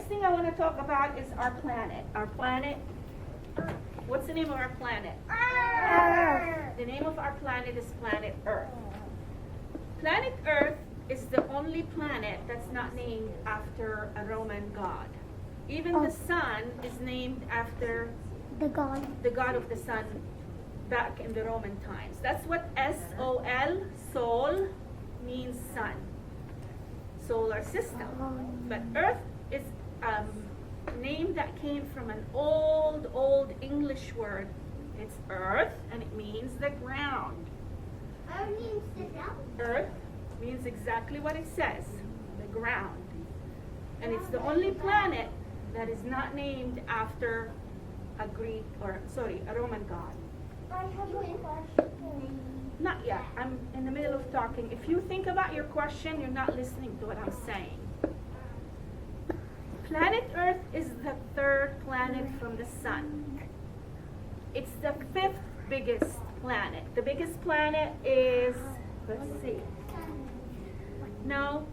next thing I want to talk about is our planet. Our planet. What's the name of our planet? Earth. The name of our planet is planet Earth. Planet Earth is the only planet that's not named after a Roman god. Even the sun is named after The God. the god of the sun back in the Roman times. That's what S-O-L, Sol, means sun. Solar system. But Earth is a name that came from an old English word. It's earth, and it means the ground. Earth means exactly what it says, the ground. And it's the only planet that is not named after a Roman god. I have a question. Not yet. I'm in the middle of talking. If you think about your question, you're not listening to what I'm saying. Planet Earth is the third planet from the sun. It's the fifth biggest planet. The biggest planet is, let's see. No.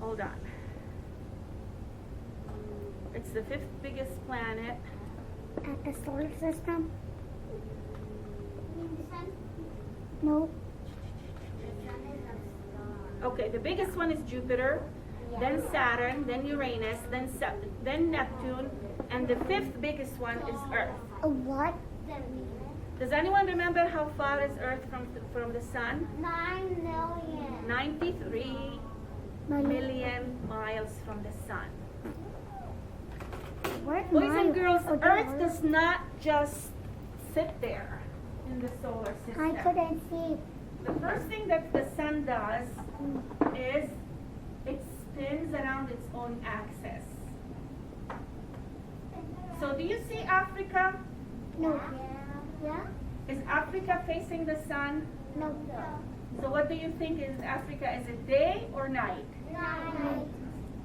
Hold on. It's the fifth biggest planet. At the solar system? No. Okay, the biggest one is Jupiter, then Saturn, then Uranus, then Neptune, and the fifth biggest one is Earth. What? Does anyone remember how far is Earth from the sun? 9 million. 93 million miles from the sun. Boys and girls, Earth does not just sit there in the solar system. I couldn't see. The first thing that the sun does is it spins around its own axis. So do you see Africa? No. Yeah? Is Africa facing the sun? No. So what do you think is Africa? Is it day or night? Night.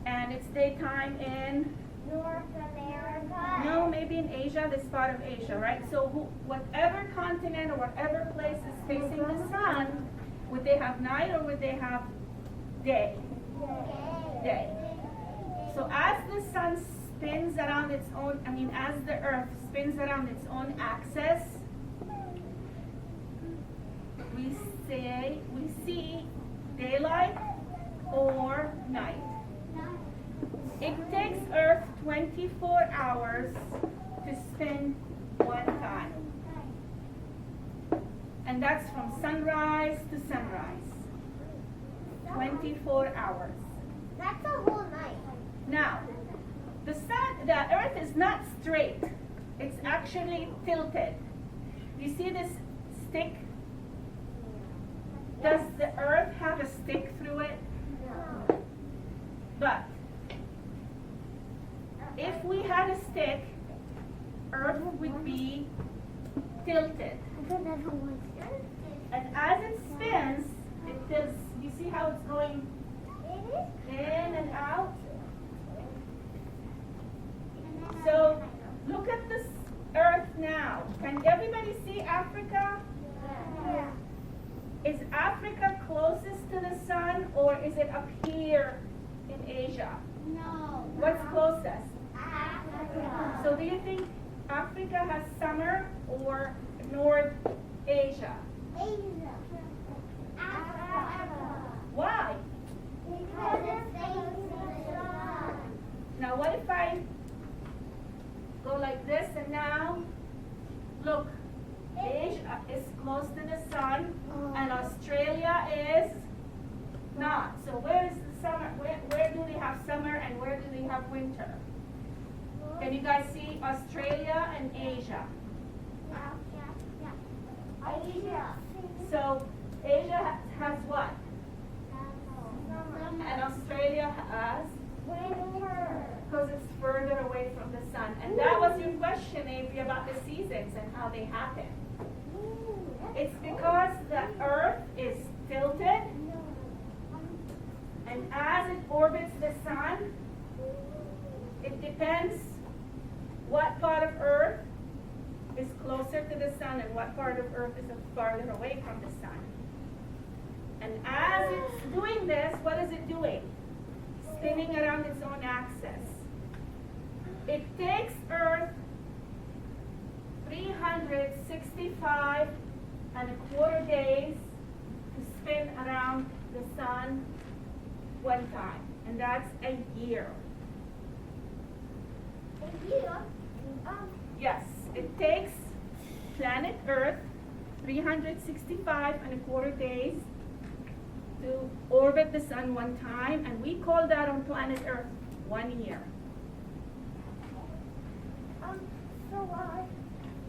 And it's daytime in? North America. No, maybe in Asia, this part of Asia, right? So whatever continent or whatever place is facing the sun, would they have night or would they have day? Day. So as the sun spins around its own, as the earth spins around its own axis, we see daylight or night. It takes Earth 24 hours to spin one time. And that's from sunrise to sunrise. 24 hours. That's a whole night. Now, the Earth is not straight. It's actually tilted. You see this stick? Does the Earth have a stick through it? No. But if we had a stick, Earth would be tilted. And as it spins, it does. You see how it's going in and out? So look at this Earth now. Can everybody see Africa? Yeah. Is Africa closest to the sun, or is it up here in Asia? No. What's closest? Africa. So do you think Africa has summer or North Asia? Asia. Africa. Why? Because it's facing the sun. Now what if I go like this and now look, Asia is close to the sun and Australia is not. So where is the summer? Where do they have summer and where do they have winter? Can you guys see Australia and Asia? Asia. So Asia has what? And Australia has? Winter. Because it's further away from the sun. And that was your question, Avery, about the seasons and how they happen. It's because the Earth is tilted, and as it orbits the sun, it depends what part of Earth is closer to the sun and what part of Earth is farther away from the sun. And as it's doing this, what is it doing? Spinning around its own axis. It takes Earth 365.25 days to spin around the sun one time. And that's a year. A year? Yes, it takes planet Earth 365.25 days to orbit the sun one time, and we call that on planet Earth 1 year. So why?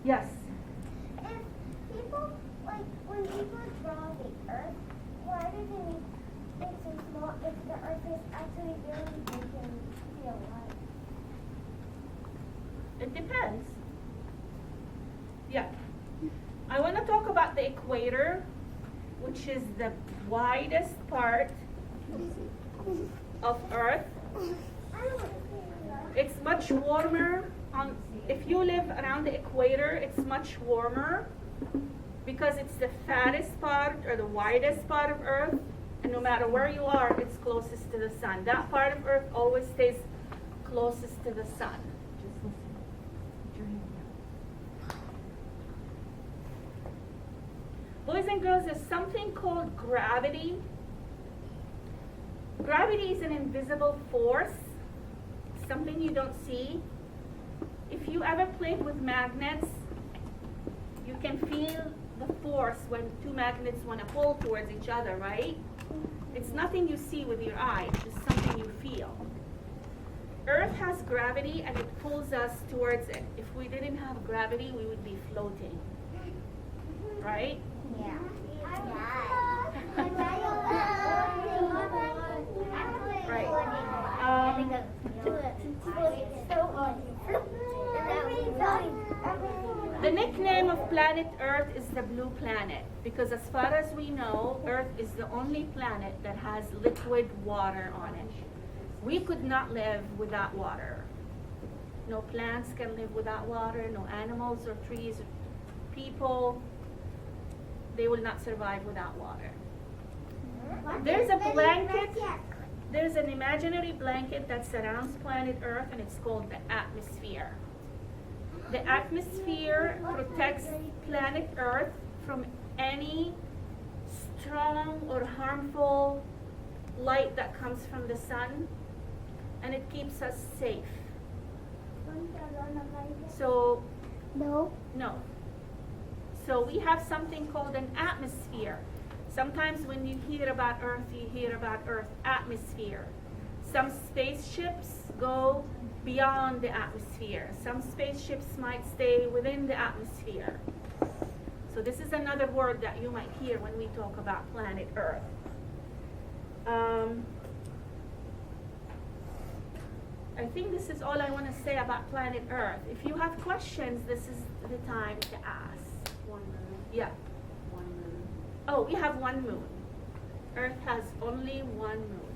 Yes. If people, like, when people draw the Earth, why do they make it so small if the Earth is actually really big and real life? It depends. Yeah. I want to talk about the equator, which is the widest part of Earth. I don't want to see that. It's much warmer if you live around the equator, it's much warmer because it's the fattest part or the widest part of Earth, and no matter where you are, it's closest to the sun. That part of Earth always stays closest to the sun. Boys and girls, there's something called gravity. Gravity is an invisible force, something you don't see. If you ever played with magnets, you can feel the force when two magnets want to pull towards each other, right? It's nothing you see with your eye, it's just something you feel. Earth has gravity and it pulls us towards it. If we didn't have gravity, we would be floating, right? Yeah. Right. The nickname of planet Earth is the blue planet because as far as we know, Earth is the only planet that has liquid water on it. We could not live without water. No plants can live without water, no animals or trees, people, they will not survive without water. There's a blanket, there's an imaginary blanket that surrounds planet Earth and it's called the atmosphere. The atmosphere protects planet Earth from any strong or harmful light that comes from the sun, and it keeps us safe. So, No. So we have something called an atmosphere. Sometimes when you hear about Earth, you hear about Earth atmosphere. Some spaceships go beyond the atmosphere. Some spaceships might stay within the atmosphere. So this is another word that you might hear when we talk about planet Earth. I think this is all I want to say about planet Earth. If you have questions, this is the time to ask. One moon. Yeah. One moon. Oh, we have one moon. Earth has only one moon.